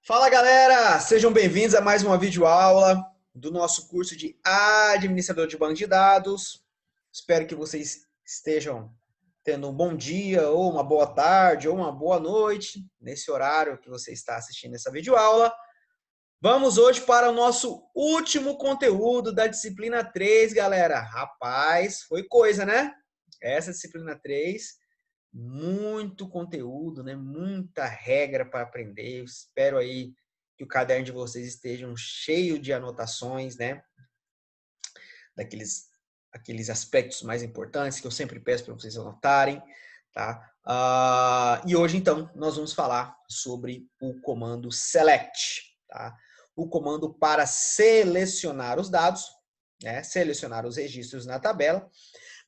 Fala galera, sejam bem-vindos a mais uma videoaula do nosso curso de Administrador de Banco de Dados. Espero que vocês estejam tendo um bom dia, ou uma boa tarde, ou uma boa noite, nesse horário que você está assistindo essa videoaula. Vamos hoje para o nosso último conteúdo da disciplina 3, galera. Rapaz, foi coisa, né? Essa disciplina 3, muito conteúdo, né? Muita regra para aprender. Eu espero aí que o caderno de vocês estejam cheio de anotações, né? Aqueles aspectos mais importantes que eu sempre peço para vocês anotarem, tá? E hoje, então, nós vamos falar sobre o comando select, tá? O comando para selecionar os dados, né? Selecionar os registros na tabela.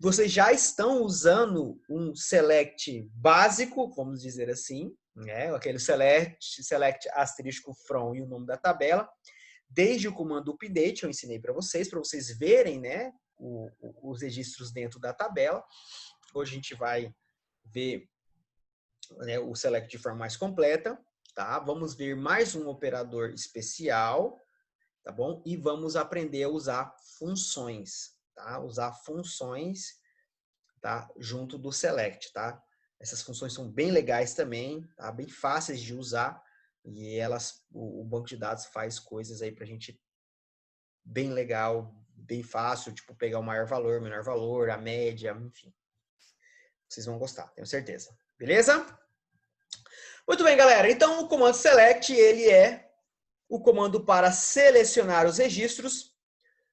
Vocês já estão usando um select básico, vamos dizer assim, né? Aquele select asterisco from e o nome da tabela. Desde o comando update eu ensinei para vocês verem, né, os registros dentro da tabela. Hoje a gente vai ver, né, o select de forma mais completa, tá? Vamos ver mais um operador especial, tá bom? E vamos aprender a usar funções, tá? Usar funções, tá? Junto do select, tá? Essas funções são bem legais também, tá? Bem fáceis de usar e o banco de dados faz coisas aí pra gente bem legal, bem fácil, tipo pegar o maior valor, menor valor, a média, enfim. Vocês vão gostar, tenho certeza. Beleza? Muito bem, galera. Então, o comando select, ele é o comando para selecionar os registros,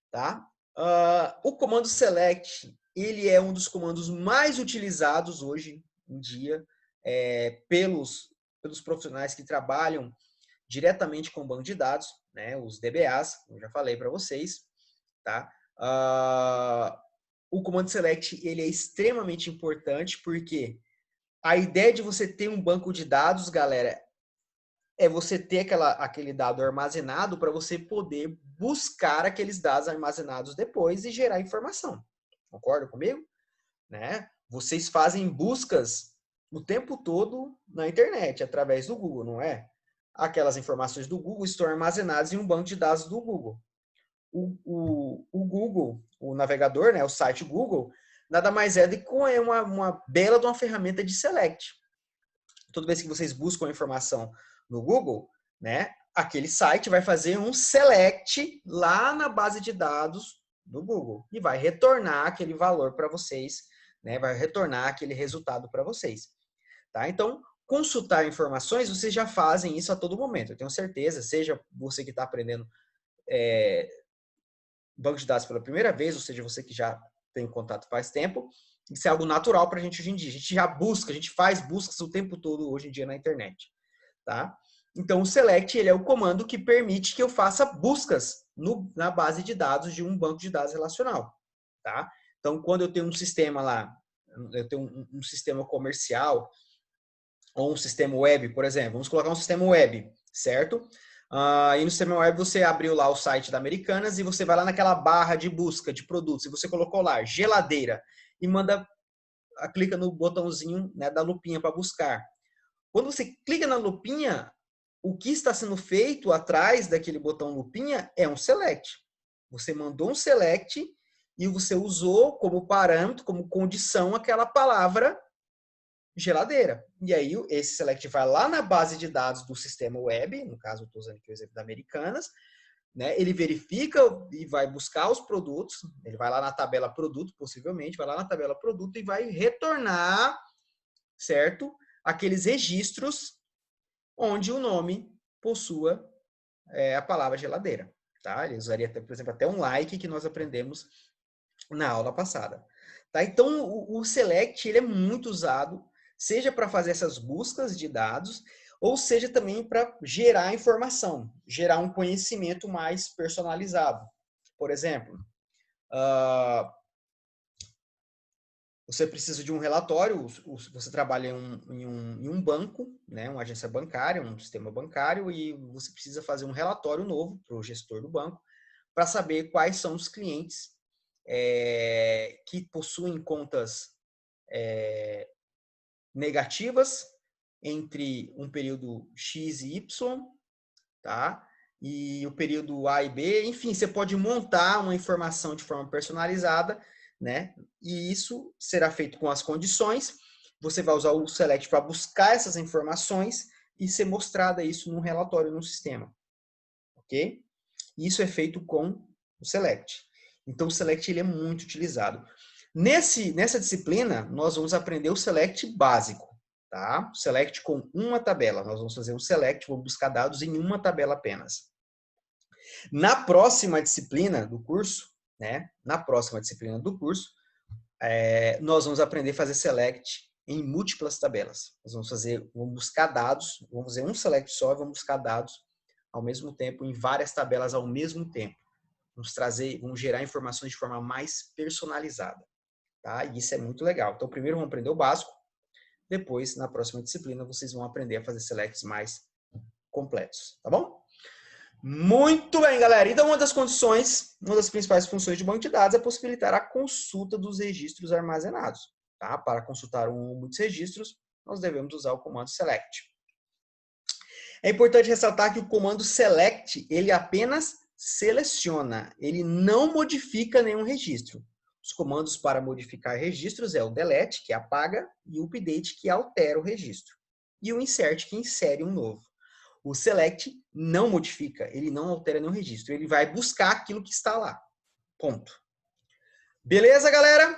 tá? O comando select, ele é um dos comandos mais utilizados hoje em dia pelos profissionais que trabalham diretamente com o banco de dados, né? Os DBAs, como eu já falei para vocês, tá? O comando select, ele é extremamente importante porque a ideia de você ter um banco de dados, galera, é você ter aquele dado armazenado para você poder buscar aqueles dados armazenados depois e gerar informação. Concorda comigo? Né? Vocês fazem buscas o tempo todo na internet, através do Google, não é? Aquelas informações do Google estão armazenadas em um banco de dados do Google. O Google, o navegador, né, o site Google, nada mais é do que uma bela de uma ferramenta de select. Toda vez que vocês buscam a informação no Google, né, aquele site vai fazer um select lá na base de dados do Google e vai retornar aquele valor para vocês, né, vai retornar aquele resultado para vocês. Tá? Então, consultar informações, vocês já fazem isso a todo momento. Eu tenho certeza, seja você que está aprendendo banco de dados pela primeira vez, ou seja, você que já tem contato faz tempo, isso é algo natural para a gente hoje em dia. A gente já busca, a gente faz buscas o tempo todo hoje em dia na internet, tá? Então, o select, ele é o comando que permite que eu faça buscas na base de dados de um banco de dados relacional, tá? Então, quando eu tenho um sistema lá, eu tenho um sistema comercial ou um sistema web, por exemplo, vamos colocar um sistema web, certo? E no sistema web você abriu lá o site da Americanas e você vai lá naquela barra de busca de produtos e você colocou lá geladeira e clica no botãozinho, né, da lupinha para buscar. Quando você clica na lupinha, o que está sendo feito atrás daquele botão lupinha é um select. Você mandou um select e você usou como parâmetro, como condição, aquela palavra geladeira. E aí esse select vai lá na base de dados do sistema web, no caso eu estou usando aqui o exemplo da Americanas, né? Ele verifica e vai buscar os produtos, ele vai lá na tabela produto, possivelmente, vai lá na tabela produto e vai retornar, certo? Aqueles registros onde o nome possua a palavra geladeira, tá? Ele usaria, por exemplo, até um like que nós aprendemos na aula passada. Tá? Então, o select ele é muito usado, seja para fazer essas buscas de dados, ou seja também para gerar informação, gerar um conhecimento mais personalizado. Por exemplo, você precisa de um relatório, você trabalha em um banco, né, uma agência bancária, um sistema bancário, e você precisa fazer um relatório novo para o gestor do banco, para saber quais são os clientes que possuem contas negativas entre um período X e Y, tá? E o período A e B, enfim, você pode montar uma informação de forma personalizada, né? E isso será feito com as condições. Você vai usar o Select para buscar essas informações e ser mostrada isso num relatório no sistema, ok? Isso é feito com o Select. Então, o Select ele é muito utilizado. Nessa disciplina, nós vamos aprender o Select básico, tá? O Select com uma tabela. Nós vamos fazer um Select, vou buscar dados em uma tabela apenas. Na próxima disciplina do curso, né? Na próxima disciplina do curso, nós vamos aprender a fazer Select em múltiplas tabelas. Nós vamos buscar dados, vamos fazer um Select só e vamos buscar dados ao mesmo tempo, em várias tabelas ao mesmo tempo. Vamos gerar informações de forma mais personalizada, tá? E isso é muito legal. Então, primeiro vamos aprender o básico, depois, na próxima disciplina, vocês vão aprender a fazer selects mais completos, tá bom? Muito bem, galera. Então, uma das principais funções de banco de dados é possibilitar a consulta dos registros armazenados, tá? Para consultar muitos registros, nós devemos usar o comando select. É importante ressaltar que o comando select, ele apenas seleciona, ele não modifica nenhum registro. Os comandos para modificar registros é o delete, que apaga, e o update, que altera o registro. E o insert, que insere um novo. O select não modifica, ele não altera nenhum registro, ele vai buscar aquilo que está lá. Ponto. Beleza, galera?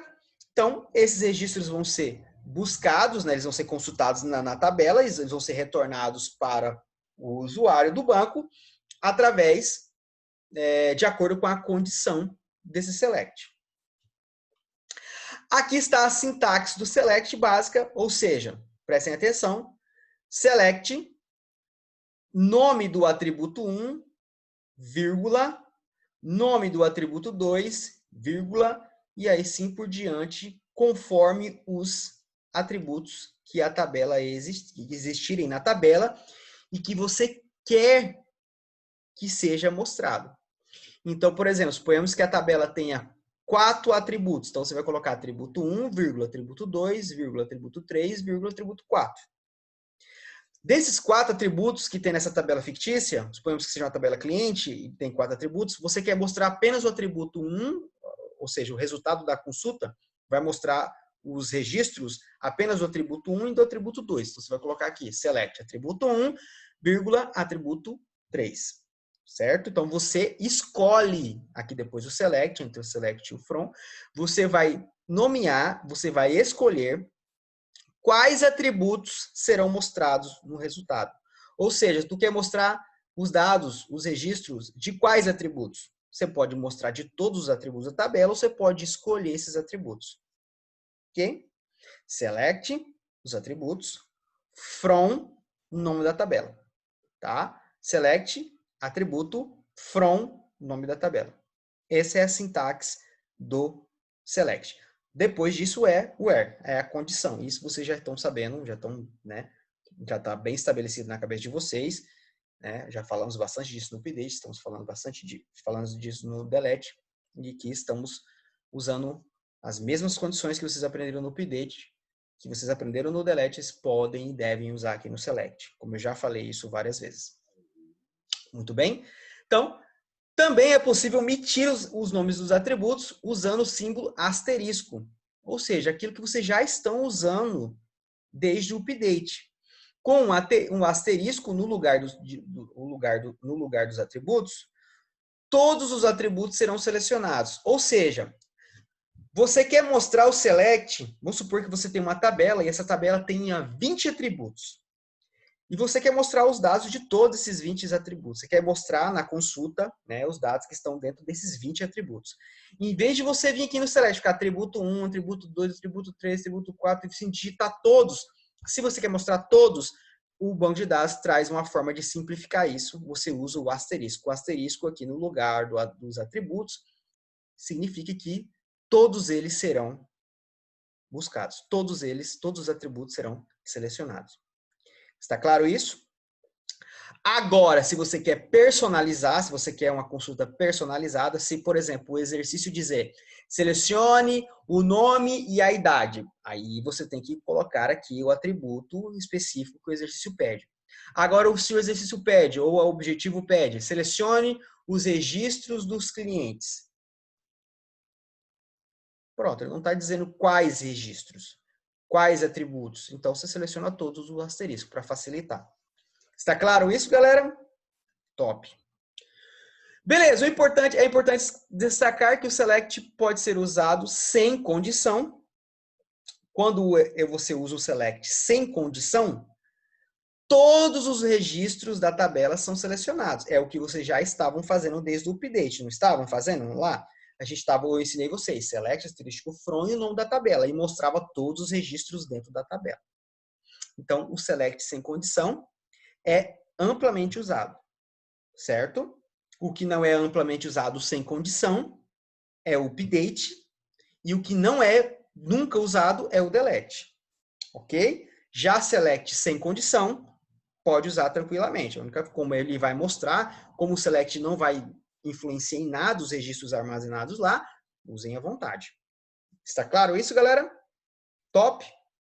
Então, esses registros vão ser buscados, né? Eles vão ser consultados na tabela, eles vão ser retornados para o usuário do banco através, de acordo com a condição desse select. Aqui está a sintaxe do select básica, ou seja, prestem atenção, select, nome do atributo 1, vírgula, nome do atributo 2, vírgula, e aí sim por diante, conforme os atributos que a tabela existirem na tabela e que você quer que seja mostrado. Então, por exemplo, suponhamos que a tabela tenha 4 atributos. Então, você vai colocar atributo 1, vírgula, atributo 2, vírgula, atributo 3, vírgula, atributo 4. Desses 4 atributos que tem nessa tabela fictícia, suponhamos que seja uma tabela cliente e tem 4 atributos, você quer mostrar apenas o atributo 1, ou seja, o resultado da consulta, vai mostrar os registros apenas do atributo 1 e do atributo 2. Então, você vai colocar aqui, select atributo 1, vírgula, atributo 3. Certo? Então, você escolhe aqui depois o select, entre o select e o from, você vai nomear, você vai escolher quais atributos serão mostrados no resultado. Ou seja, tu quer mostrar os dados, os registros de quais atributos? Você pode mostrar de todos os atributos da tabela ou você pode escolher esses atributos. Ok? Select os atributos, from o nome da tabela. Tá? Select atributo, from nome da tabela. Essa é a sintaxe do select. Depois disso é where, é a condição. Isso vocês já estão sabendo, já estão, né? Já está bem estabelecido na cabeça de vocês. Né? Já falamos bastante disso no update, estamos falando falando disso no delete, e que estamos usando as mesmas condições que vocês aprenderam no update, que vocês aprenderam no delete, vocês podem e devem usar aqui no select. Como eu já falei isso várias vezes. Muito bem? Então, também é possível omitir os nomes dos atributos usando o símbolo asterisco, ou seja, aquilo que vocês já estão usando desde o update. Com um asterisco no lugar dos atributos, todos os atributos serão selecionados. Ou seja, você quer mostrar o select, vamos supor que você tem uma tabela e essa tabela tenha 20 atributos. E você quer mostrar os dados de todos esses 20 atributos. Você quer mostrar na consulta, né, os dados que estão dentro desses 20 atributos. Em vez de você vir aqui no select, ficar atributo 1, atributo 2, atributo 3, atributo 4, e digitar todos. Se você quer mostrar todos, o banco de dados traz uma forma de simplificar isso. Você usa o asterisco. O asterisco aqui no lugar dos atributos significa que todos eles serão buscados. Todos os atributos serão selecionados. Está claro isso? Agora, se você quer personalizar, se você quer uma consulta personalizada, se, por exemplo, o exercício dizer selecione o nome e a idade, aí você tem que colocar aqui o atributo específico que o exercício pede. Agora, se o exercício pede, ou o objetivo pede, selecione os registros dos clientes. Pronto, ele não está dizendo quais registros, quais atributos. Então, você seleciona todos o asterisco para facilitar. Está claro isso, galera? Top. Beleza, é importante destacar que o select pode ser usado sem condição. Quando você usa o select sem condição, todos os registros da tabela são selecionados. É o que vocês já estavam fazendo desde o update, não estavam fazendo lá? Eu ensinei vocês, select, asterístico, from e o nome da tabela, e mostrava todos os registros dentro da tabela. Então, o select sem condição é amplamente usado, certo? O que não é amplamente usado sem condição é o update, e o que não é nunca usado é o delete, ok? Já select sem condição, pode usar tranquilamente. A única como ele vai mostrar, como o select não vai influenciar em nada os registros armazenados lá, usem à vontade. Está claro isso, galera? Top?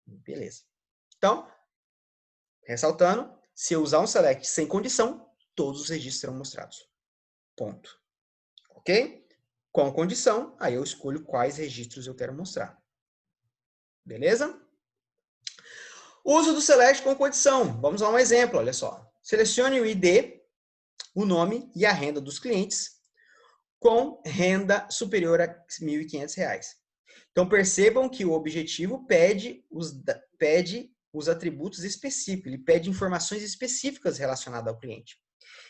Beleza. Então, ressaltando, se eu usar um select sem condição, todos os registros serão mostrados. Ponto. Ok? Com condição, aí eu escolho quais registros eu quero mostrar. Beleza? Uso do select com condição. Vamos a um exemplo, olha só. Selecione o ID, o nome e a renda dos clientes com renda superior a R$ 1.500. Então, percebam que o objetivo pede os atributos específicos, ele pede informações específicas relacionadas ao cliente.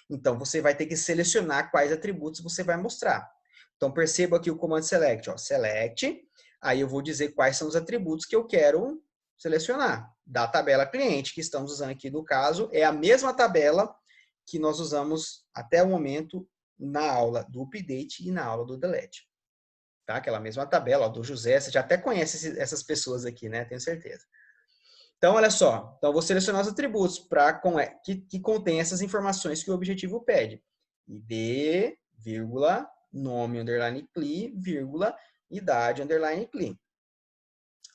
Então, você vai ter que selecionar quais atributos você vai mostrar. Então, perceba aqui o comando select. Ó, select, aí eu vou dizer quais são os atributos que eu quero selecionar. Da tabela cliente, que estamos usando aqui no caso, é a mesma tabela que nós usamos até o momento na aula do update e na aula do delete. Tá? Aquela mesma tabela ó, do José, você já até conhece essas pessoas aqui, né? Tenho certeza. Então, olha só. Então, eu vou selecionar os atributos que contém essas informações que o objetivo pede. ID, vírgula, nome, underline, CLI, vírgula, idade, underline, CLI.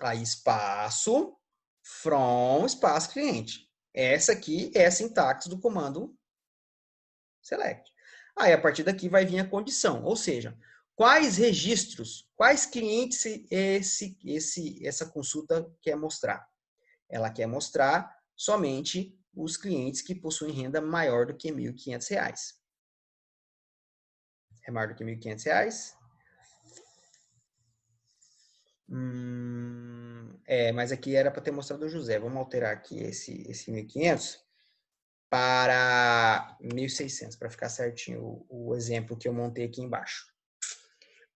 Aí, espaço, from, espaço, cliente. Essa aqui é a sintaxe do comando select. Aí, a partir daqui, vai vir a condição. Ou seja, quais registros, quais clientes essa consulta quer mostrar? Ela quer mostrar somente os clientes que possuem renda maior do que R$ 1.500. É maior do que R$ 1.500? Mas aqui era para ter mostrado o José. Vamos alterar aqui esse 1.500 para 1.600, para ficar certinho o exemplo que eu montei aqui embaixo.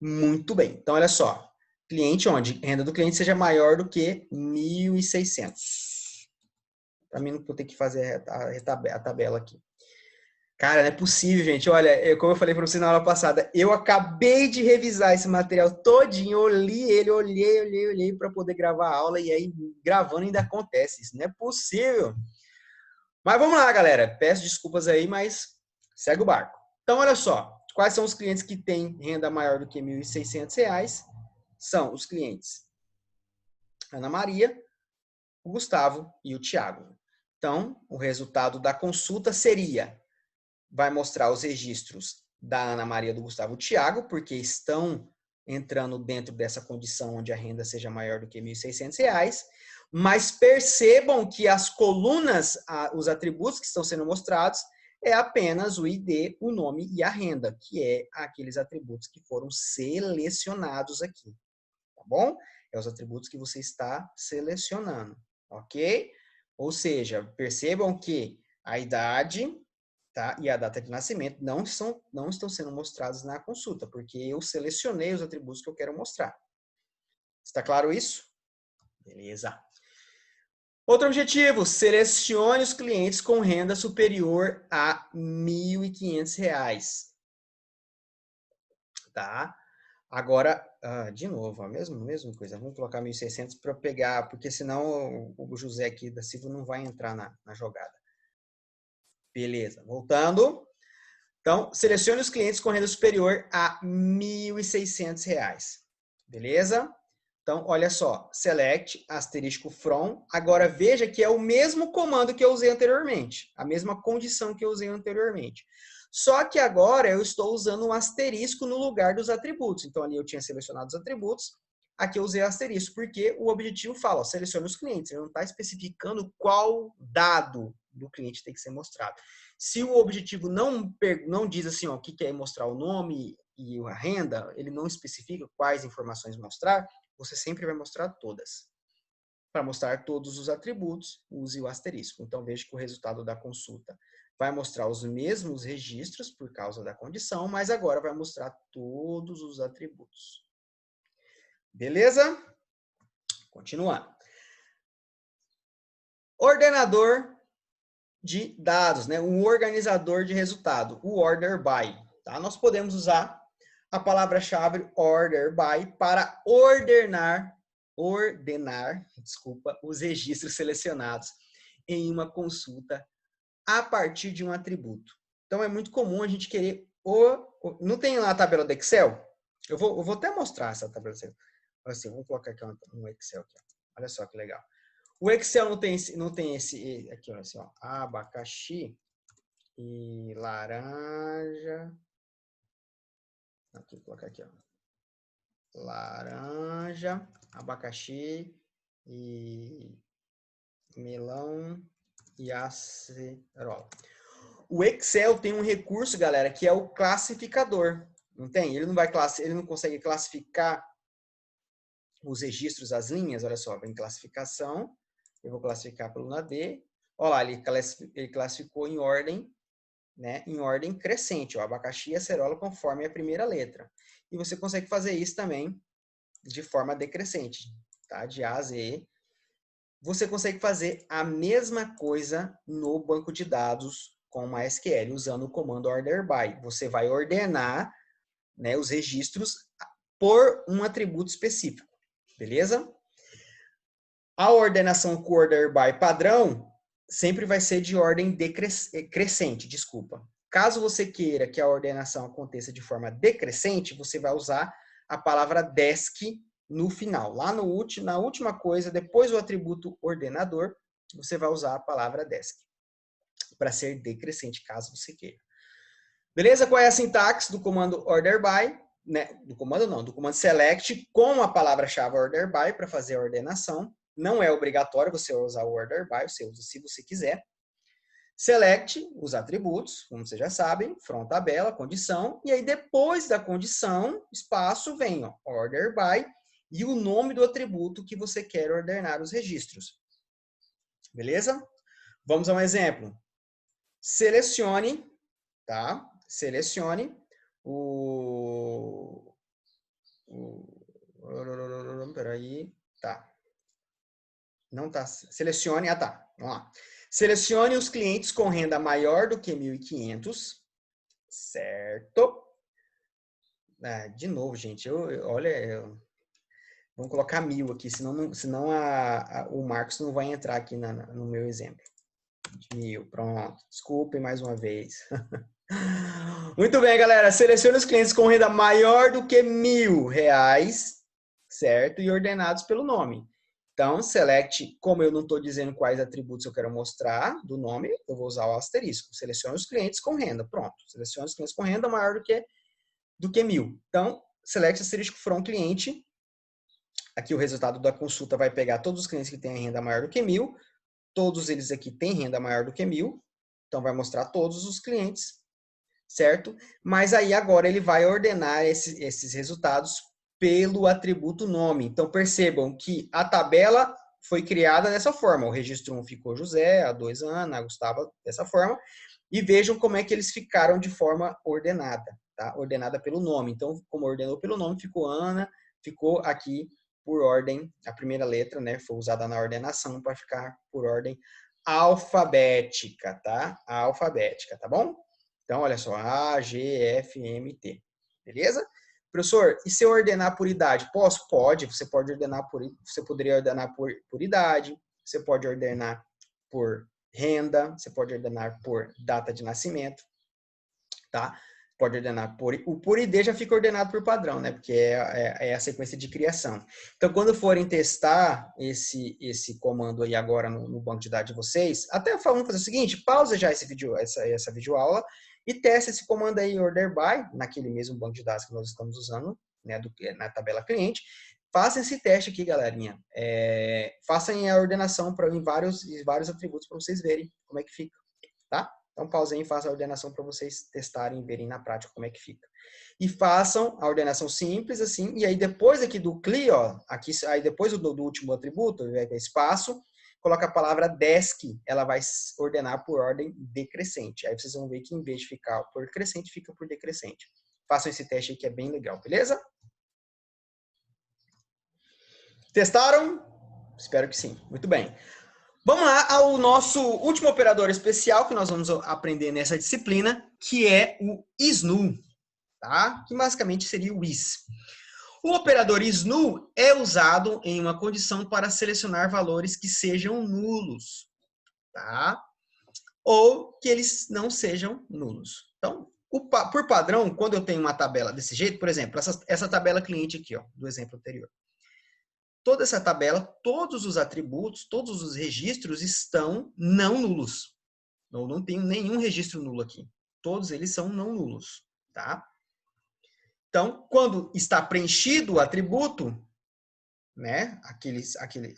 Muito bem. Então, olha só. Cliente onde renda do cliente seja maior do que 1.600. Para mim não vou ter que fazer a tabela aqui. Cara, não é possível, gente. Olha, como eu falei para você na aula passada, eu acabei de revisar esse material todinho, eu li ele, olhei para poder gravar a aula e aí gravando ainda acontece. Isso não é possível. Mas vamos lá, galera. Peço desculpas aí, mas segue o barco. Então, olha só. Quais são os clientes que têm renda maior do que R$ 1.600? São os clientes Ana Maria, o Gustavo e o Tiago. Então, o resultado da consulta seria, vai mostrar os registros da Ana Maria, do Gustavo e do Tiago, porque estão entrando dentro dessa condição onde a renda seja maior do que R$ 1.600, mas percebam que as colunas, os atributos que estão sendo mostrados, é apenas o ID, o nome e a renda, que é aqueles atributos que foram selecionados aqui, tá bom? É os atributos que você está selecionando, ok? Ou seja, percebam que a idade, tá, e a data de nascimento não estão sendo mostrados na consulta, porque eu selecionei os atributos que eu quero mostrar. Está claro isso? Beleza. Outro objetivo, selecione os clientes com renda superior a R$ 1.500. Tá? Agora, de novo, a mesma coisa. Vamos colocar 1.600 para pegar, porque senão o José aqui da Silva não vai entrar na jogada. Beleza, voltando. Então, selecione os clientes com renda superior a R$ 1.600. Beleza? Então, olha só, select, asterisco from. Agora, veja que é o mesmo comando que eu usei anteriormente, a mesma condição que eu usei anteriormente. Só que agora eu estou usando um asterisco no lugar dos atributos. Então, ali eu tinha selecionado os atributos, aqui eu usei asterisco, porque o objetivo fala, ó, selecione os clientes. Ele não está especificando qual dado do cliente tem que ser mostrado. Se o objetivo não diz assim, ó, o que quer mostrar o nome e a renda, ele não especifica quais informações mostrar, você sempre vai mostrar todas. Para mostrar todos os atributos, use o asterisco. Então, veja que o resultado da consulta vai mostrar os mesmos registros por causa da condição, mas agora vai mostrar todos os atributos. Beleza? Continuando. Ordenador de dados, né? Um organizador de resultado, o order by. Tá? Nós podemos usar a palavra-chave order by para ordenar, os registros selecionados em uma consulta a partir de um atributo. Então, é muito comum a gente querer não tem lá a tabela do Excel? Eu vou até mostrar essa tabela do Excel. Assim, vamos colocar aqui um Excel. Aqui. Olha só que legal. O Excel não tem esse aqui, olha assim, ó, abacaxi e laranja. Aqui, vou colocar aqui, ó. Laranja, abacaxi e melão e acerola. O Excel tem um recurso, galera, que é o classificador. Não tem? Ele não consegue classificar os registros, as linhas. Olha só, vem classificação. Eu vou classificar pelo NAD. Olha lá, ele classificou em ordem, né? Em ordem crescente, ó, abacaxi e acerola conforme a primeira letra. E você consegue fazer isso também de forma decrescente, tá? De A a Z. Você consegue fazer a mesma coisa no banco de dados com MySQL, usando o comando order by. Você vai ordenar, né, os registros por um atributo específico, beleza? A ordenação com order by padrão sempre vai ser de ordem crescente, desculpa. Caso você queira que a ordenação aconteça de forma decrescente, você vai usar a palavra desk no final. Lá na última coisa, depois do atributo ordenador, você vai usar a palavra desk para ser decrescente, caso você queira. Beleza? Qual é a sintaxe do comando order by? Né? Do comando select com a palavra-chave order by para fazer a ordenação. Não é obrigatório você usar o order by, você usa se você quiser. Select os atributos, como vocês já sabem, from tabela, condição, e aí depois da condição, espaço, vem ó, order by e o nome do atributo que você quer ordenar os registros. Beleza? Vamos a um exemplo. Selecione, tá? Selecione peraí, tá. Não tá. Selecione, tá. Vamos lá. Selecione os clientes com renda maior do que 1.500, certo? De novo, gente, olha, vamos colocar 1.000 aqui, senão o Marcos não vai entrar aqui no meu exemplo. 1.000, pronto. Desculpem mais uma vez. Muito bem, galera. Selecione os clientes com renda maior do que R$1.000, certo? E ordenados pelo nome. Então, select, como eu não estou dizendo quais atributos eu quero mostrar do nome, eu vou usar o asterisco. Selecione os clientes com renda. Pronto. Selecione os clientes com renda maior do que 1.000. Então, select asterisco from cliente. Aqui o resultado da consulta vai pegar todos os clientes que têm renda maior do que 1.000. Todos eles aqui têm renda maior do que 1.000. Então, vai mostrar todos os clientes, certo? Mas aí agora ele vai ordenar esses resultados pelo atributo nome. Então, percebam que a tabela foi criada dessa forma. O registro 1 ficou José, a 2 Ana, a Gustavo dessa forma. E vejam como é que eles ficaram de forma ordenada, tá? Ordenada pelo nome. Então, como ordenou pelo nome, ficou Ana, ficou aqui por ordem, a primeira letra, né? Foi usada na ordenação para ficar por ordem alfabética, tá? Alfabética, tá bom? Então, olha só, A, G, F, M, T. Beleza? Professor, e se eu ordenar por idade? Posso? Pode. Você poderia ordenar por idade, você pode ordenar por renda, você pode ordenar por data de nascimento, tá? Pode ordenar por... O por ID já fica ordenado por padrão, né? Porque é a sequência de criação. Então, quando forem testar esse comando aí agora no banco de dados de vocês, até vamos fazer o seguinte, pausa já essa videoaula e testa esse comando aí, order by, naquele mesmo banco de dados que nós estamos usando, né, na tabela cliente. Façam esse teste aqui, galerinha. Façam a ordenação em vários atributos para vocês verem como é que fica, tá? Então, pausa aí e faça a ordenação para vocês testarem e verem na prática como é que fica. E façam a ordenação simples, assim, e aí depois aqui do CLI, ó, aqui, aí depois do último atributo, espaço, coloca a palavra desk, ela vai ordenar por ordem decrescente. Aí vocês vão ver que em vez de ficar por crescente, fica por decrescente. Façam esse teste aí que é bem legal, beleza? Testaram? Espero que sim. Muito bem. Vamos lá ao nosso último operador especial que nós vamos aprender nessa disciplina, que é o isNu, tá? Que basicamente seria o is. O operador isNu é usado em uma condição para selecionar valores que sejam nulos, tá? Ou que eles não sejam nulos. Então, por padrão, quando eu tenho uma tabela desse jeito, por exemplo, essa tabela cliente aqui, ó, do exemplo anterior. Toda essa tabela, todos os atributos, todos os registros estão não nulos. Eu não tenho nenhum registro nulo aqui. Todos eles são não nulos, tá? Então, quando está preenchido o atributo, né,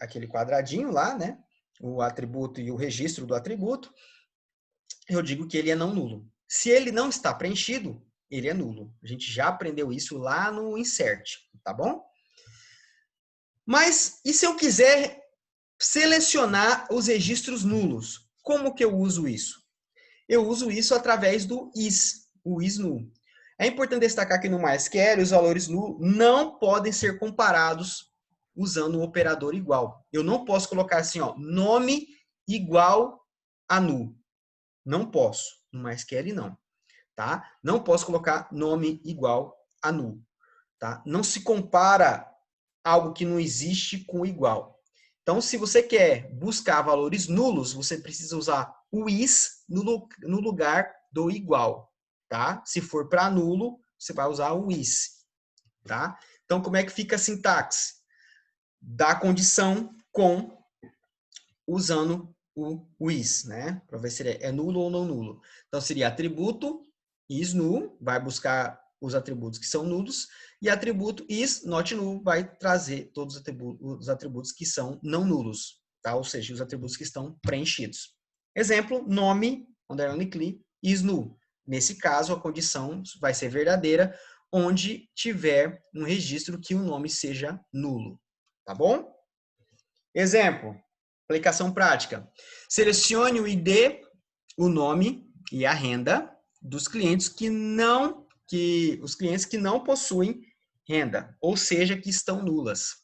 aquele quadradinho lá, né, o atributo e o registro do atributo, eu digo que ele é não nulo. Se ele não está preenchido, ele é nulo. A gente já aprendeu isso lá no insert, tá bom? Mas, e se eu quiser selecionar os registros nulos? Como que eu uso isso? Eu uso isso através do is, o isNu. É importante destacar que no MySQL os valores nu não podem ser comparados usando um operador igual. Eu não posso colocar assim, ó, nome igual a nu. Não posso. No MySQL não, tá? Não posso colocar nome igual a nu, tá? Não se compara algo que não existe com igual. Então, se você quer buscar valores nulos, você precisa usar o is no lugar do igual, tá? Se for para nulo, você vai usar o is, tá? Então, como é que fica a sintaxe? Da condição com usando o is, né? Para ver se é nulo ou não nulo. Então, seria atributo isNu, vai buscar os atributos que são nulos, e atributo is not null vai trazer todos os atributos que são não nulos, tá? Ou seja, os atributos que estão preenchidos. Exemplo, nome, underline cli, isNu. Nesse caso, a condição vai ser verdadeira, onde tiver um registro que o nome seja nulo, tá bom? Exemplo, aplicação prática. Selecione o ID, o nome e a renda dos clientes os clientes que não possuem renda, ou seja, que estão nulas.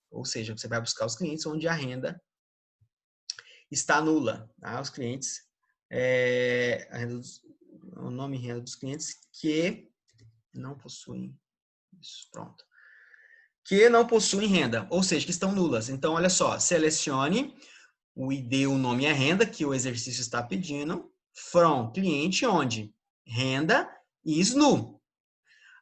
Ou seja, você vai buscar os clientes onde a renda está nula. Tá? Os clientes, o nome e renda dos clientes que não possuem. Isso, pronto. Que não possuem renda, ou seja, que estão nulas. Então, olha só, selecione o ID, o nome e a renda que o exercício está pedindo, from cliente onde renda is nu.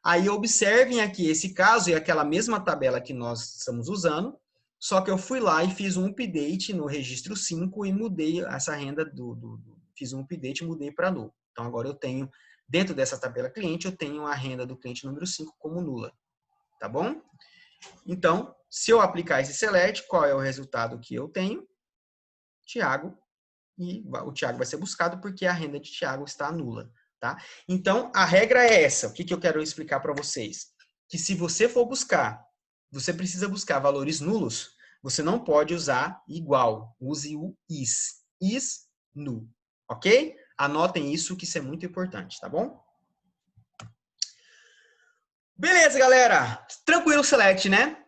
Aí observem aqui esse caso e aquela mesma tabela que nós estamos usando, só que eu fui lá e fiz um update no registro 5 e mudei essa renda fiz um update e mudei para null. Então agora eu tenho, dentro dessa tabela cliente, eu tenho a renda do cliente número 5 como nula. Tá bom? Então, se eu aplicar esse select, qual é o resultado que eu tenho? Tiago, e o Tiago vai ser buscado porque a renda de Tiago está nula. Tá? Então, a regra é essa. O que eu quero explicar para vocês? Que se você for buscar, você precisa buscar valores nulos, você não pode usar igual. Use o is. Is nu. Ok? Anotem isso, que isso é muito importante, tá bom? Beleza, galera. Tranquilo select, né?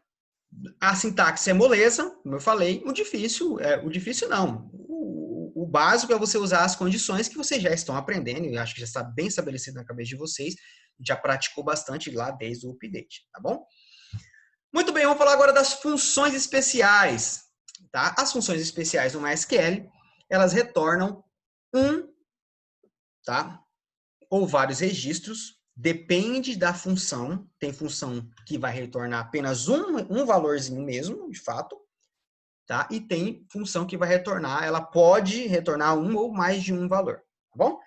A sintaxe é moleza, como eu falei. O difícil não. O básico é você usar as condições que vocês já estão aprendendo, e acho que já está bem estabelecido na cabeça de vocês, já praticou bastante lá desde o update, tá bom? Muito bem, vamos falar agora das funções especiais, tá? As funções especiais no MySQL, elas retornam tá? Ou vários registros depende da função. Tem função que vai retornar apenas um valorzinho mesmo, de fato, tá? E tem função que vai retornar, ela pode retornar um ou mais de um valor, tá bom?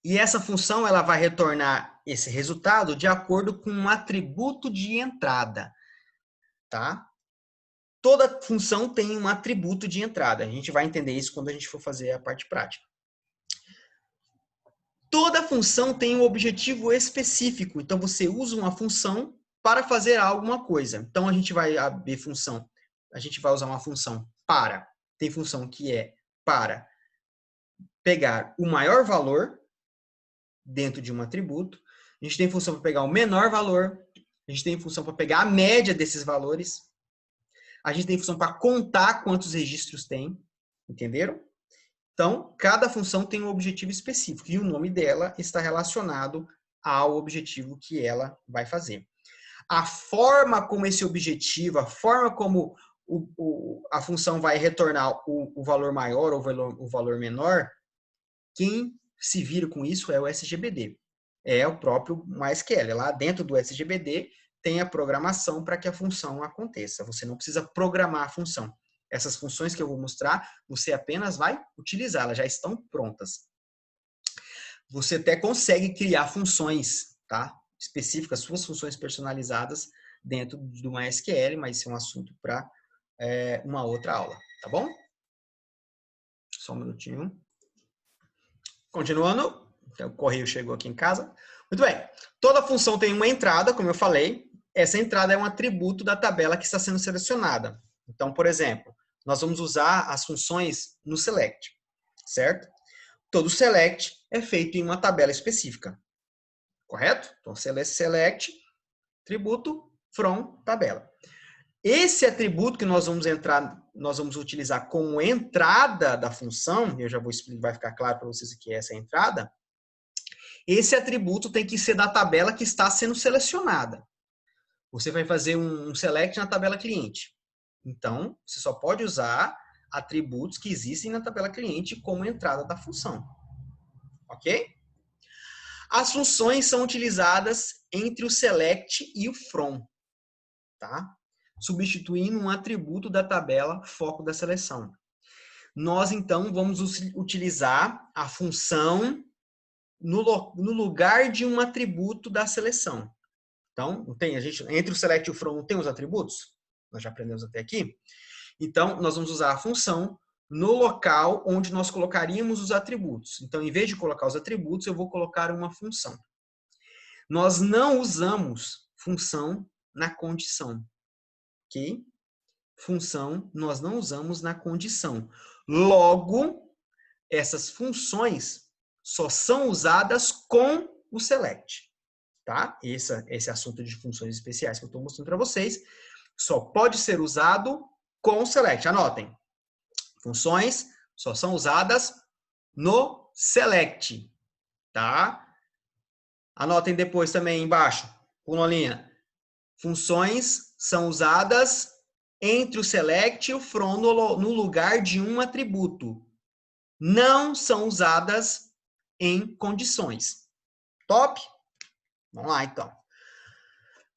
E essa função, ela vai retornar esse resultado de acordo com um atributo de entrada, tá? Toda função tem um atributo de entrada. A gente vai entender isso quando a gente for fazer a parte prática. Toda função tem um objetivo específico. Então, você usa uma função para fazer alguma coisa. Então, a gente vai abrir função. A gente vai usar uma função para. Tem função que é para pegar o maior valor dentro de um atributo. A gente tem função para pegar o menor valor. A gente tem função para pegar a média desses valores. A gente tem função para contar quantos registros tem. Entenderam? Então, cada função tem um objetivo específico e o nome dela está relacionado ao objetivo que ela vai fazer. A forma como esse objetivo, a forma como a função vai retornar o valor maior ou o valor menor, quem se vira com isso é o SGBD. É o próprio MySQL. Lá dentro do SGBD tem a programação para que a função aconteça. Você não precisa programar a função. Essas funções que eu vou mostrar, você apenas vai utilizar, elas já estão prontas. Você até consegue criar funções, tá? Específicas, suas funções personalizadas dentro do MySQL, mas isso é um assunto para uma outra aula, tá bom? Só um minutinho. Continuando, o correio chegou aqui em casa. Muito bem. Toda função tem uma entrada, como eu falei. Essa entrada é um atributo da tabela que está sendo selecionada. Então, por exemplo, nós vamos usar as funções no select, certo? Todo select é feito em uma tabela específica, correto? Então, select, atributo, from, tabela. Esse atributo que nós vamos utilizar como entrada da função, eu já vou explicar, vai ficar claro para vocês o que é essa entrada. Esse atributo tem que ser da tabela que está sendo selecionada. Você vai fazer um select na tabela cliente. Então, você só pode usar atributos que existem na tabela cliente como entrada da função. Ok? As funções são utilizadas entre o select e o from, tá? Substituindo um atributo da tabela foco da seleção. Nós, então, vamos utilizar a função no lugar de um atributo da seleção. Então, entre o select e o from não tem os atributos? Nós já aprendemos até aqui. Então, nós vamos usar a função no local onde nós colocaríamos os atributos. Então, em vez de colocar os atributos, eu vou colocar uma função. Nós não usamos função na condição. Ok? Função nós não usamos na condição. Logo, essas funções só são usadas com o select. Tá? Esse assunto de funções especiais que eu estou mostrando para vocês só pode ser usado com o select. Anotem. Funções só são usadas no select. Tá? Anotem depois também embaixo, coluninha. Funções são usadas entre o select e o from no lugar de um atributo. Não são usadas em condições. Top? Vamos lá, então.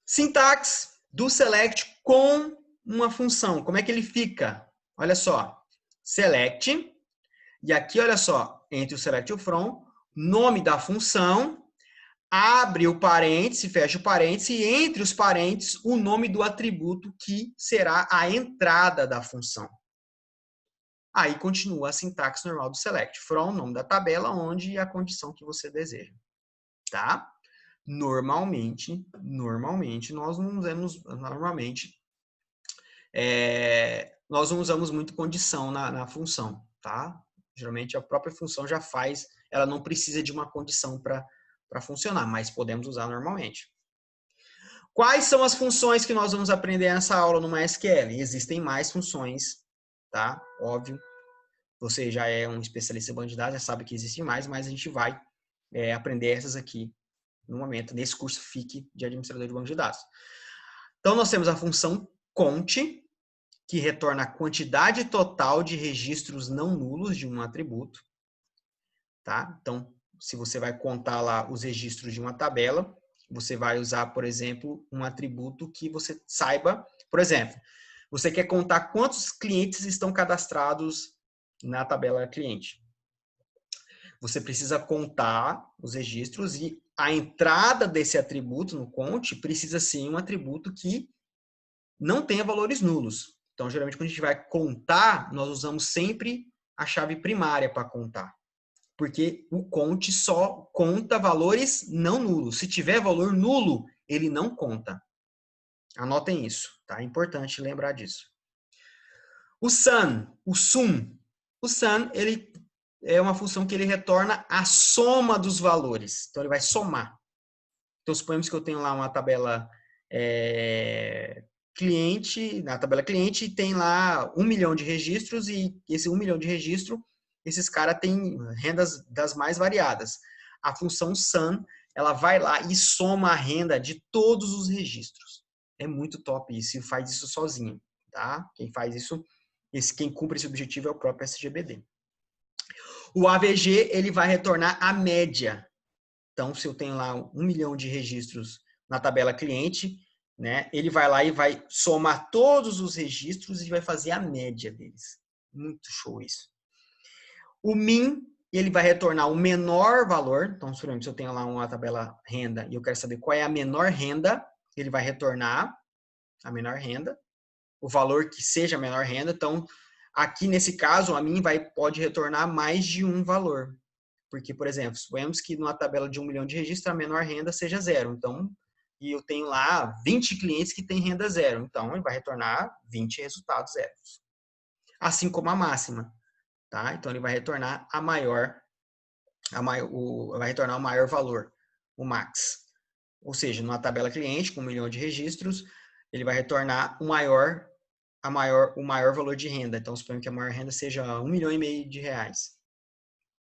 Sintaxe do select com uma função. Como é que ele fica? Olha só. Select. E aqui, olha só, entre o select e o from, nome da função, abre o parêntese, fecha o parêntese, e entre os parênteses, o nome do atributo que será a entrada da função. Aí continua a sintaxe normal do select. From, nome da tabela, onde a condição que você deseja. Tá? Normalmente, nós não usamos muito condição na função, tá? Geralmente a própria função já faz, ela não precisa de uma condição para funcionar, mas podemos usar normalmente. Quais são as funções que nós vamos aprender nessa aula no MySQL? Existem mais funções, tá? Óbvio, você já é um especialista em banco de dados, já sabe que existem mais, mas a gente vai aprender essas aqui no momento, nesse curso FIC de administrador de banco de dados. Então, nós temos a função cont, que retorna a quantidade total de registros não nulos de um atributo. Tá? Então, se você vai contar lá os registros de uma tabela, você vai usar, por exemplo, um atributo que você saiba. Por exemplo, você quer contar quantos clientes estão cadastrados na tabela cliente. Você precisa contar os registros e a entrada desse atributo no conte precisa ser um atributo que não tenha valores nulos. Então, geralmente, quando a gente vai contar, nós usamos sempre a chave primária para contar. Porque o conte só conta valores não nulos. Se tiver valor nulo, ele não conta. Anotem isso, tá? É importante lembrar disso. O sum, ele é uma função que ele retorna a soma dos valores. Então, ele vai somar. Então, suponhamos que eu tenho lá uma tabela cliente, na tabela cliente tem lá 1 milhão de registros e esse 1 milhão de registro, esses caras têm rendas das mais variadas. A função sum, ela vai lá e soma a renda de todos os registros. É muito top isso, e faz isso sozinho, tá? Quem faz isso, quem cumpre esse objetivo é o próprio SGBD. O AVG, ele vai retornar a média. Então, se eu tenho lá 1 milhão de registros na tabela cliente, né, ele vai lá e vai somar todos os registros e vai fazer a média deles. Muito show isso. O min, ele vai retornar o menor valor. Então, se eu tenho lá uma tabela renda e eu quero saber qual é a menor renda, ele vai retornar a menor renda, o valor que seja a menor renda. Então, aqui nesse caso, a min pode retornar mais de um valor. Porque, por exemplo, suponhamos que numa tabela de 1 milhão de registros, a menor renda seja 0. Então, e eu tenho lá 20 clientes que têm renda 0. Então, ele vai retornar 20 resultados zeros. Assim como a máxima. Tá? Então, ele vai retornar vai retornar o maior valor, o max. Ou seja, numa tabela cliente com 1 milhão de registros, ele vai retornar o maior valor de renda. Então, suponhamos que a maior renda seja 1,5 milhão de reais.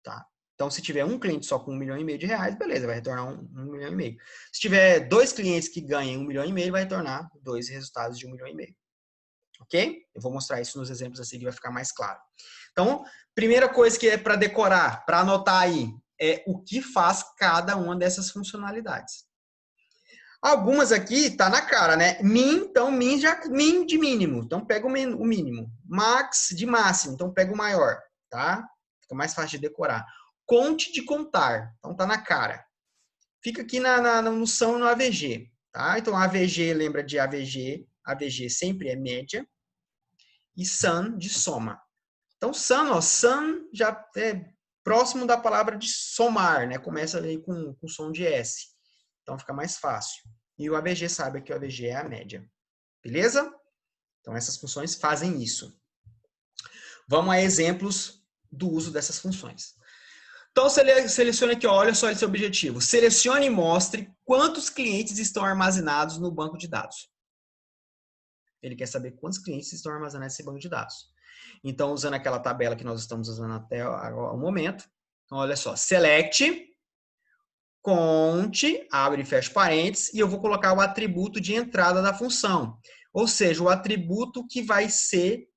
Tá? Então, se tiver um cliente só com 1,5 milhão de reais, beleza, vai retornar 1,5 milhão. Se tiver 2 clientes que ganhem 1,5 milhão, vai retornar 2 resultados de 1,5 milhão. Ok? Eu vou mostrar isso nos exemplos assim que vai ficar mais claro. Então, primeira coisa que é para decorar, para anotar aí, é o que faz cada uma dessas funcionalidades. Algumas aqui tá na cara, né? Então min de mínimo, então pega o mínimo. Max de máximo, então pega o maior, tá? Fica mais fácil de decorar. Conte de contar, então tá na cara. Fica aqui na noção no AVG, tá? Então AVG lembra de AVG, AVG sempre é média e sum de soma. Então sum já é próximo da palavra de somar, né? Começa aí com som de S. Então fica mais fácil. E o AVG sabe que o AVG é a média. Beleza? Então essas funções fazem isso. Vamos a exemplos do uso dessas funções. Então selecione aqui, olha só esse objetivo. Selecione e mostre quantos clientes estão armazenados no banco de dados. Ele quer saber quantos clientes estão armazenados nesse banco de dados. Então, usando aquela tabela que nós estamos usando até o momento, então, olha só, select, conte, abre e fecha parênteses, e eu vou colocar o atributo de entrada da função. Ou seja, o atributo que vai ser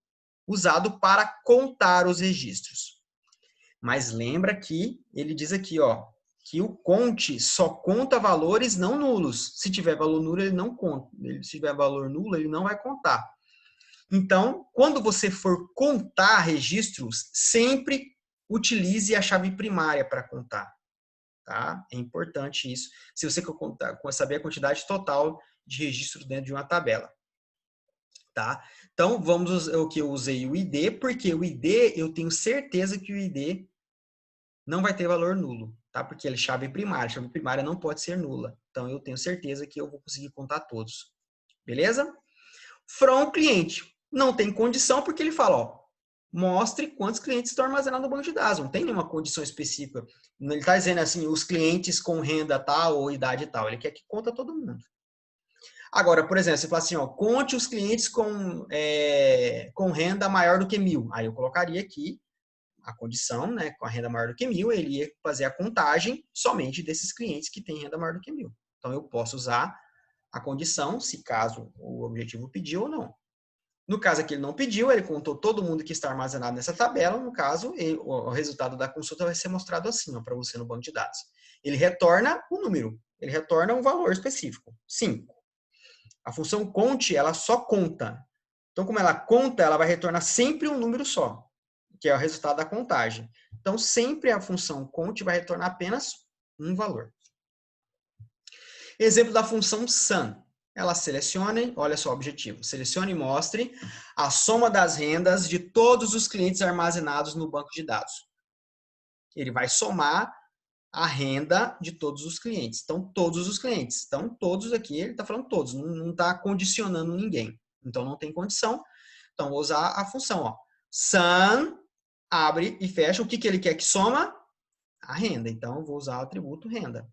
usado para contar os registros. Mas lembra que ele diz aqui, ó, que o conte só conta valores não nulos. Se tiver valor nulo, ele não conta. Se tiver valor nulo, ele não vai contar. Então, quando você for contar registros, sempre utilize a chave primária para contar. Tá? É importante isso. Se você saber a quantidade total de registros dentro de uma tabela. Tá? Então, eu usei o ID, porque o ID, eu tenho certeza que o ID não vai ter valor nulo, tá? Porque ele é chave primária. A chave primária não pode ser nula. Então, eu tenho certeza que eu vou conseguir contar todos. Beleza? From cliente. Não tem condição, porque ele fala, ó, mostre quantos clientes estão armazenados no banco de dados. Não tem nenhuma condição específica. Ele está dizendo assim, os clientes com renda tal ou idade tal. Ele quer que conta todo mundo. Agora, por exemplo, você fala assim, ó, conte os clientes com renda maior do que 1.000. Aí eu colocaria aqui a condição, né, com a renda maior do que 1.000, ele ia fazer a contagem somente desses clientes que têm renda maior do que 1.000. Então, eu posso usar a condição, se caso o objetivo pedir ou não. No caso aqui, ele não pediu, ele contou todo mundo que está armazenado nessa tabela. No caso, o resultado da consulta vai ser mostrado assim para você no banco de dados. Ele retorna o número, ele retorna um valor específico, 5. A função conte, ela só conta. Então, como ela conta, ela vai retornar sempre um número só, que é o resultado da contagem. Então, sempre a função conte vai retornar apenas um valor. Exemplo da função sum. Ela selecione, olha só o objetivo, selecione e mostre a soma das rendas de todos os clientes armazenados no banco de dados. Ele vai somar a renda de todos os clientes. Então, todos os clientes. Então, todos aqui, ele está falando todos, não está condicionando ninguém. Então, não tem condição. Então, vou usar a função, ó. Sum, abre e fecha. O que ele quer que soma? A renda. Então, eu vou usar o atributo renda.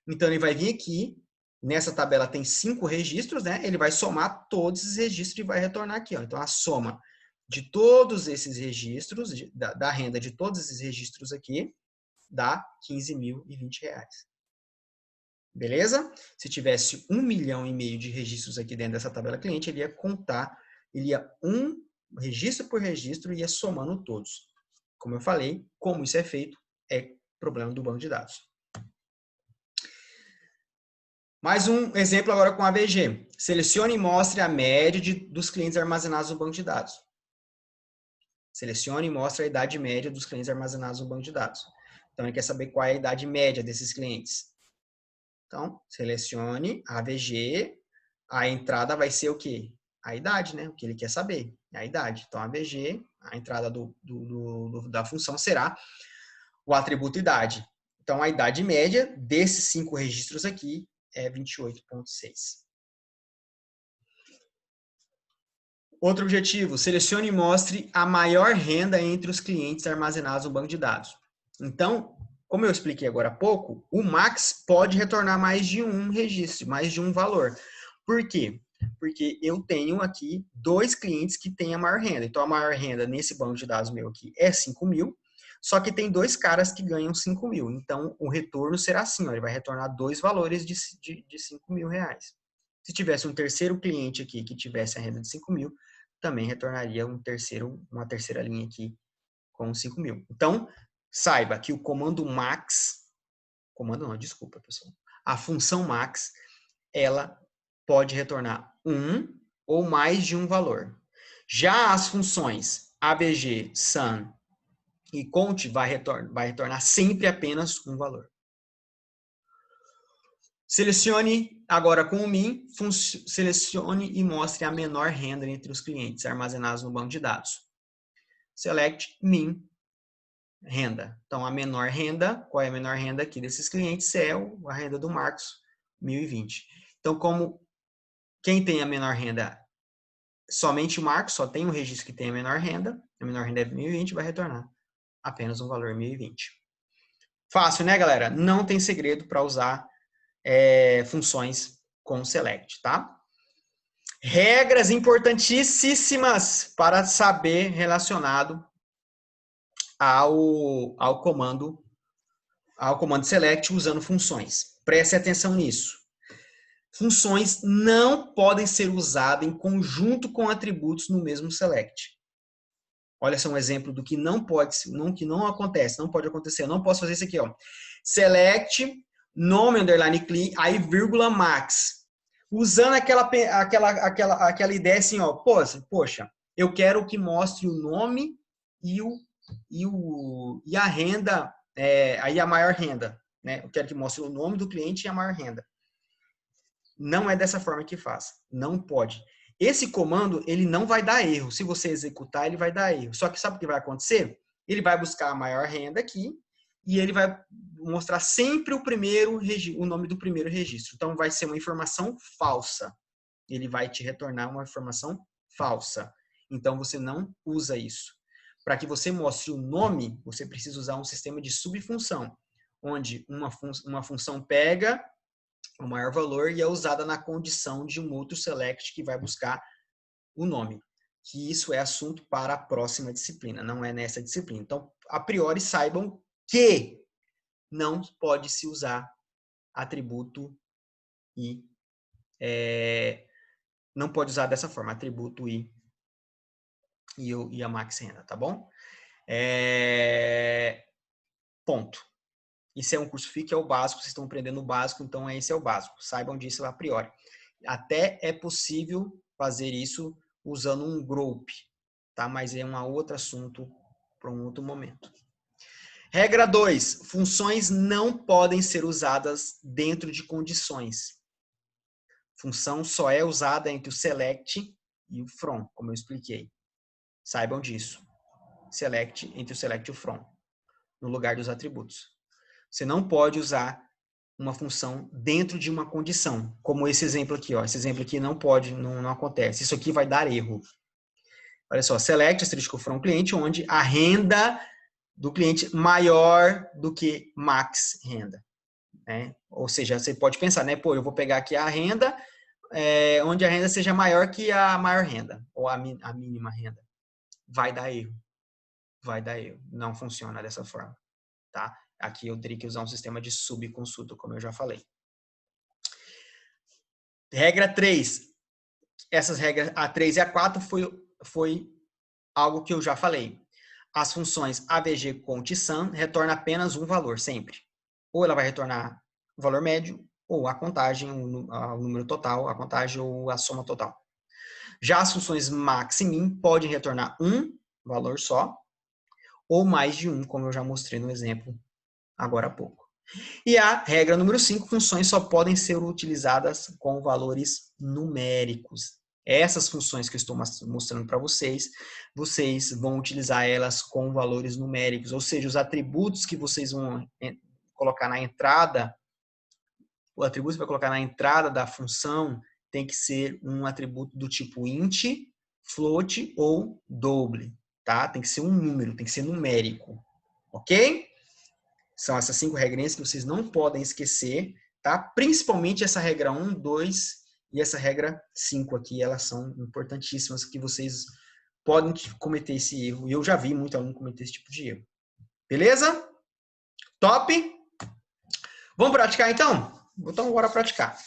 Então, ele vai vir aqui. Nessa tabela tem 5 registros, né? Ele vai somar todos esses registros e vai retornar aqui, ó. Então, a soma de todos esses registros, da renda de todos esses registros aqui, dá R$15.020. Beleza? Se tivesse 1,5 milhão de registros aqui dentro dessa tabela cliente, ele ia contar, ele ia um registro por registro e ia somando todos. Como eu falei, como isso é feito, é problema do banco de dados. Mais um exemplo agora com AVG. Selecione e mostre a média dos clientes armazenados no banco de dados. Selecione e mostre a idade média dos clientes armazenados no banco de dados. Então, ele quer saber qual é a idade média desses clientes. Então, selecione AVG. A entrada vai ser o quê? A idade, né? O que ele quer saber. É a idade. Então, AVG, a entrada da função será o atributo idade. Então, a idade média desses 5 registros aqui é 28,6. Outro objetivo, selecione e mostre a maior renda entre os clientes armazenados no banco de dados. Então, como eu expliquei agora há pouco, o Max pode retornar mais de um registro, mais de um valor. Por quê? Porque eu tenho aqui 2 clientes que têm a maior renda. Então, a maior renda nesse banco de dados meu aqui é 5.000, só que tem 2 caras que ganham 5.000. Então, o retorno será assim, ó, ele vai retornar 2 valores de R$5.000. Se tivesse um terceiro cliente aqui que tivesse a renda de 5.000, também retornaria uma terceira linha aqui com 5.000. Então, saiba que o comando max, desculpa, pessoal. A função max, ela pode retornar um ou mais de um valor. Já as funções AVG, sum e count vai retornar sempre apenas um valor. Selecione agora com o min, selecione e mostre a menor renda entre os clientes armazenados no banco de dados. Select min renda. Então, a menor renda, qual é a menor renda aqui desses clientes? É a renda do Marcos, 1.020. Então, como quem tem a menor renda, somente o Marcos, só tem um registro que tem a menor renda é 1.020, vai retornar apenas um valor 1.020. Fácil, né, galera? Não tem segredo para usar funções com select, tá? Regras importantíssimas para saber relacionado ao comando select usando funções. Preste atenção nisso. Funções não podem ser usadas em conjunto com atributos no mesmo select. Olha só um exemplo do que não pode, que não acontece, não pode acontecer. Eu não posso fazer isso aqui, ó. Select nome underline clean, aí vírgula max. Usando aquela ideia assim, ó, poxa, eu quero que mostre o nome e a renda, aí a maior renda, né? Eu quero que mostre o nome do cliente e a maior renda. Não é dessa forma que faz. Não pode. Esse comando, ele não vai dar erro. Se você executar, ele vai dar erro. Só que sabe o que vai acontecer? Ele vai buscar a maior renda aqui e ele vai mostrar sempre o nome do primeiro registro. Então, vai ser uma informação falsa. Ele vai te retornar uma informação falsa. Então, você não usa isso. Para que você mostre o nome, você precisa usar um sistema de subfunção, onde uma função pega o maior valor e é usada na condição de um outro select que vai buscar o nome. Que isso é assunto para a próxima disciplina, não é nessa disciplina. Então, a priori, saibam que não pode se usar atributo e não pode usar dessa forma, atributo e e a max renda, tá bom? Ponto. Isso é um curso FII que é o básico, vocês estão aprendendo o básico, então esse é o básico. Saibam disso a priori. Até é possível fazer isso usando um group, tá? Mas é um outro assunto para um outro momento. Regra 2. Funções não podem ser usadas dentro de condições. Função só é usada entre o select e o from, como eu expliquei. Saibam disso. Select entre o select e o from, no lugar dos atributos. Você não pode usar uma função dentro de uma condição, como esse exemplo aqui, ó. Esse exemplo aqui não pode, não acontece. Isso aqui vai dar erro. Olha só, select asterisco from cliente, onde a renda do cliente maior do que max renda, né? Ou seja, você pode pensar, né? Pô, eu vou pegar aqui a renda, onde a renda seja maior que a maior renda, ou a mínima renda. Vai dar erro. Vai dar erro. Não funciona dessa forma, tá? Aqui eu teria que usar um sistema de subconsulta, como eu já falei. Regra 3. Essas regras, a 3 e a 4, foi algo que eu já falei. As funções AVG, cont e sum retornam apenas um valor, sempre. Ou ela vai retornar o valor médio, ou a contagem, o número total, a contagem ou a soma total. Já as funções max e min podem retornar um valor só, ou mais de um, como eu já mostrei no exemplo agora há pouco. E a regra número 5, funções só podem ser utilizadas com valores numéricos. Essas funções que eu estou mostrando para vocês, vocês vão utilizar elas com valores numéricos, ou seja, os atributos que vocês vão colocar na entrada, o atributo que vai colocar na entrada da função tem que ser um atributo do tipo int, float ou double, tá? Tem que ser um número, tem que ser numérico, ok? São essas 5 regrinhas que vocês não podem esquecer, tá? Principalmente essa regra 1, 2 e essa regra 5 aqui, elas são importantíssimas, que vocês podem cometer esse erro. E eu já vi muito aluno cometer esse tipo de erro. Beleza? Top? Vamos praticar então? Então, bora praticar.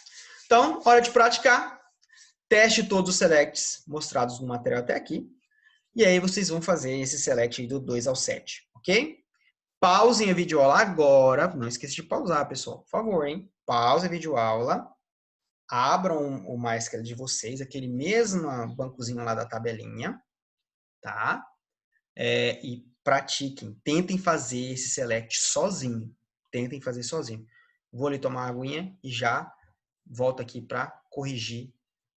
Então, hora de praticar. Teste todos os selects mostrados no material até aqui. E aí vocês vão fazer esse select do 2 ao 7, ok? Pausem a videoaula agora. Não esqueça de pausar, pessoal. Por favor, hein? Pausa a videoaula. Abram o MySQL de vocês, aquele mesmo bancozinho lá da tabelinha, tá? E pratiquem. Tentem fazer esse select sozinho. Tentem fazer sozinho. Vou ali tomar uma aguinha e já volto aqui para corrigir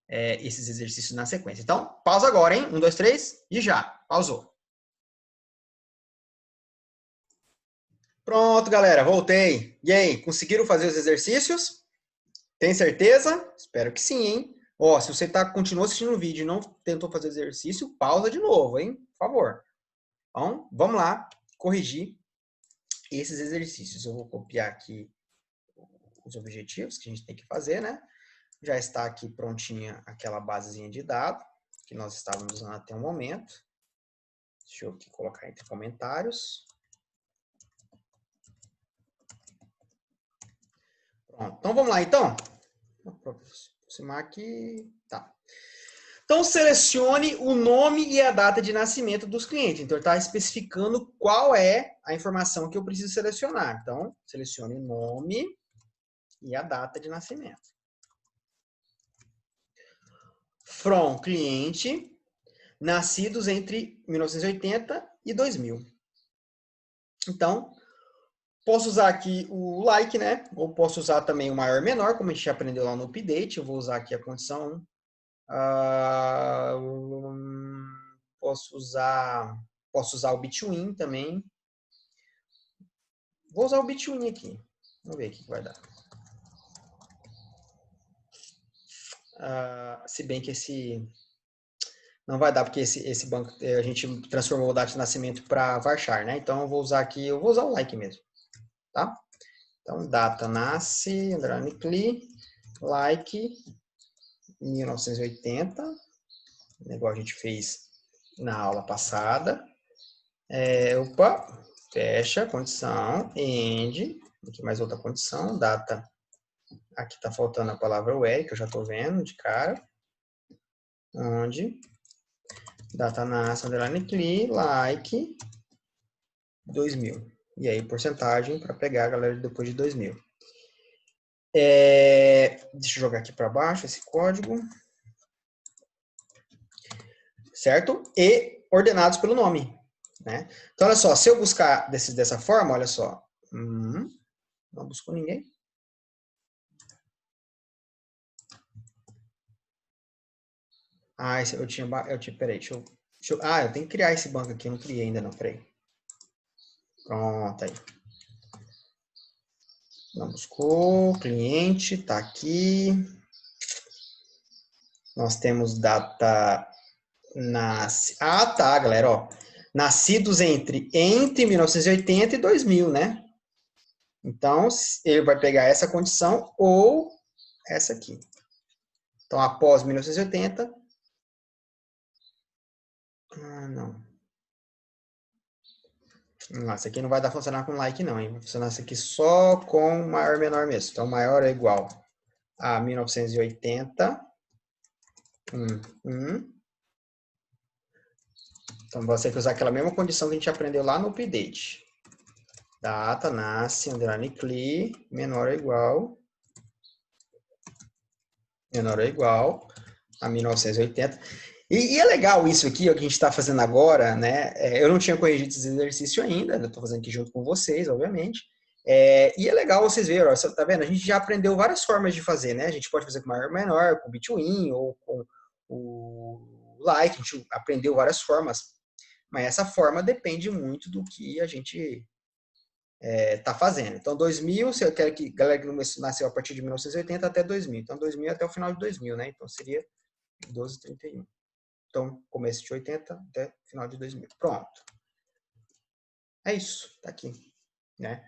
esses exercícios na sequência. Então, pausa agora, hein? 1, 2, 3 e já. Pausou. Pronto, galera. Voltei. E aí, conseguiram fazer os exercícios? Tem certeza? Espero que sim, hein? Ó, se você continuou assistindo o vídeo e não tentou fazer o exercício, pausa de novo, hein? Por favor. Então, vamos lá corrigir esses exercícios. Eu vou copiar aqui os objetivos que a gente tem que fazer, né? Já está aqui prontinha aquela basezinha de dados que nós estávamos usando até o momento. Deixa eu aqui colocar entre comentários. Pronto. Então, vamos lá, então. Vou aproximar aqui. Tá. Então, selecione o nome e a data de nascimento dos clientes. Então, ele está especificando qual é a informação que eu preciso selecionar. Então, selecione o nome e a data de nascimento. From cliente, nascidos entre 1980 e 2000. Então, posso usar aqui o like, né? Ou posso usar também o maior e menor, como a gente já aprendeu lá no update. Eu vou usar aqui a condição. Posso usar o between também. Vou usar o between aqui. Vamos ver o que vai dar. Se bem que esse não vai dar, porque esse banco a gente transformou o data de nascimento para varchar, né? Então eu vou usar o like mesmo, tá? Então data nasce, underline like 1980, igual a gente fez na aula passada. Fecha, condição, end, aqui mais outra condição, data, aqui está faltando a palavra where, que eu já estou vendo de cara, onde data nasce, underline cli, like, 2000. E aí, porcentagem para pegar a galera depois de 2000. Deixa eu jogar aqui para baixo esse código. Certo? E ordenados pelo nome. Né? Então, olha só, se eu buscar dessa forma, olha só. Não buscou ninguém. Peraí, eu tenho que criar esse banco aqui, eu não criei ainda não, peraí. Pronto, aí. Não buscou, cliente, tá aqui. Nós temos data tá, galera, ó. Nascidos entre 1980 e 2000, né? Então, ele vai pegar essa condição ou essa aqui. Então, após 1980... não. Essa aqui não vai dar funcionar com like, não, hein? Vai funcionar isso aqui só com maior e menor mesmo. Então, maior é igual a 1980. Então, você tem que usar aquela mesma condição que a gente aprendeu lá no update. Data, nasce, underline cli, menor ou igual a 1980. E é legal isso aqui, o que a gente está fazendo agora, né? Eu não tinha corrigido esse exercício ainda, eu estou fazendo aqui junto com vocês, obviamente. E é legal vocês verem, ó, você tá vendo? A gente já aprendeu várias formas de fazer, né? A gente pode fazer com maior ou menor, com between, ou com o like, a gente aprendeu várias formas. Mas essa forma depende muito do que a gente tá fazendo. Então, 2000, se eu quero que a galera que nasceu a partir de 1980 até 2000. Então, 2000 até o final de 2000, né? Então, seria 12,31. Então, começo de 80 até final de 2000. Pronto. É isso. Tá aqui. Né?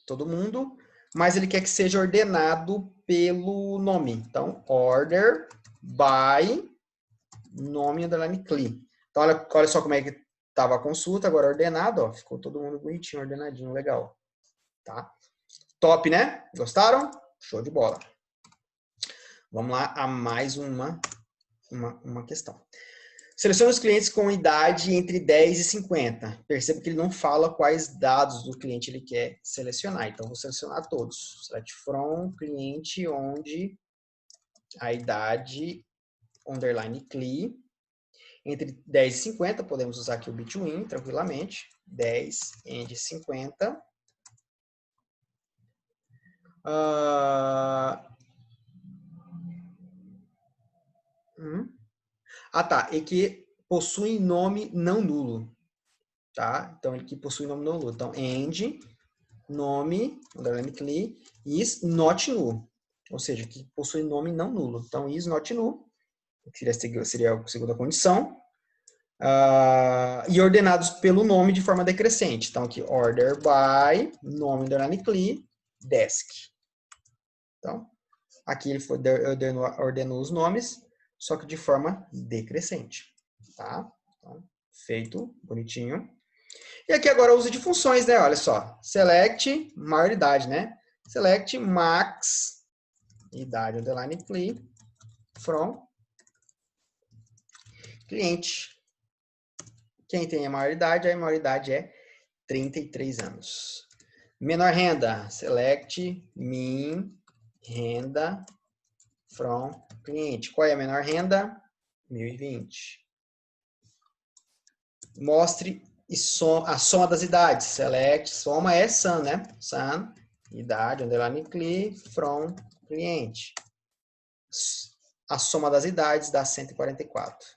Todo mundo. Mas ele quer que seja ordenado pelo nome. Então, order by nome underline cli. Então, olha só como é que estava a consulta. Agora ordenado. Ó, ficou todo mundo bonitinho, ordenadinho, legal. Tá? Top, né? Gostaram? Show de bola. Vamos lá a mais uma questão. Selecione os clientes com idade entre 10 e 50. Perceba que ele não fala quais dados do cliente ele quer selecionar. Então, vou selecionar todos. Select from, cliente onde a idade, underline cli, entre 10 e 50. Podemos usar aqui o between, tranquilamente. 10 e 50. Tá. E que possui nome não nulo. Tá? Então, ele que possui nome não nulo. Então, end, nome, underline cli, is not null. Ou seja, que possui nome não nulo. Então, is not null, que seria a segunda condição. E ordenados pelo nome de forma decrescente. Então, aqui, order by, nome, underline cli, desk. Então, aqui ele ordenou os nomes, só que de forma decrescente. Tá? Então, feito, bonitinho. E aqui agora o uso de funções, né? Olha só. Select, maioridade, né? Select max, idade, underline cli, from, cliente. Quem tem a maioridade é 33 anos. Menor renda, select min, renda, from, cliente. Qual é a menor renda? 1020. Mostre a soma das idades. Select, soma é sum, né? Sum, idade, underline cli, from, cliente. A soma das idades dá 144.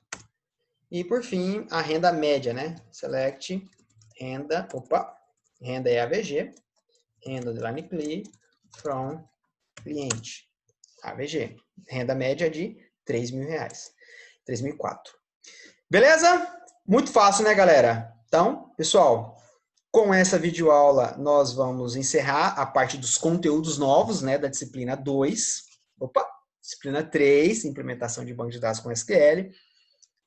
E, por fim, a renda média, né? Select, renda, renda é AVG, renda, underline cli, from, cliente. AVG. Renda média de R$3.000. 3.004. Beleza? Muito fácil, né, galera? Então, pessoal, com essa videoaula, nós vamos encerrar a parte dos conteúdos novos, né, da disciplina 2. Disciplina 3, implementação de banco de dados com SQL.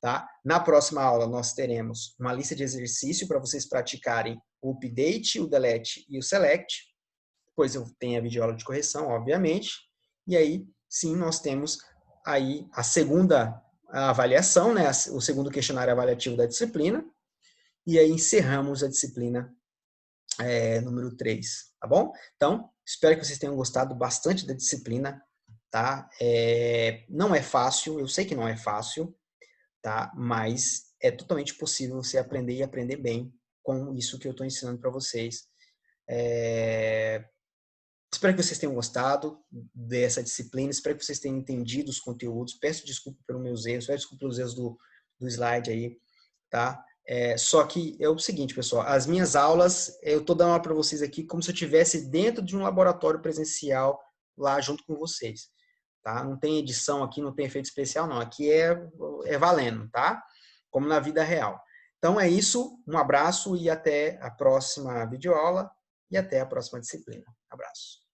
Tá? Na próxima aula, nós teremos uma lista de exercício para vocês praticarem o update, o delete e o select. Depois eu tenho a videoaula de correção, obviamente. E aí, sim, nós temos aí a segunda a avaliação, né, o segundo questionário avaliativo da disciplina, e aí encerramos a disciplina número 3, tá bom? Então, espero que vocês tenham gostado bastante da disciplina, tá? Não é fácil, eu sei que não é fácil, tá? Mas é totalmente possível você aprender e aprender bem com isso que eu estou ensinando para vocês. Espero que vocês tenham gostado dessa disciplina, espero que vocês tenham entendido os conteúdos. Peço desculpa pelos meus erros, peço desculpa pelos erros do slide aí, tá? Só que é o seguinte, pessoal, as minhas aulas, eu estou dando aula para vocês aqui como se eu estivesse dentro de um laboratório presencial lá junto com vocês, tá? Não tem edição aqui, não tem efeito especial, não. Aqui é valendo, tá? Como na vida real. Então é isso, um abraço e até a próxima videoaula e até a próxima disciplina. Abraço.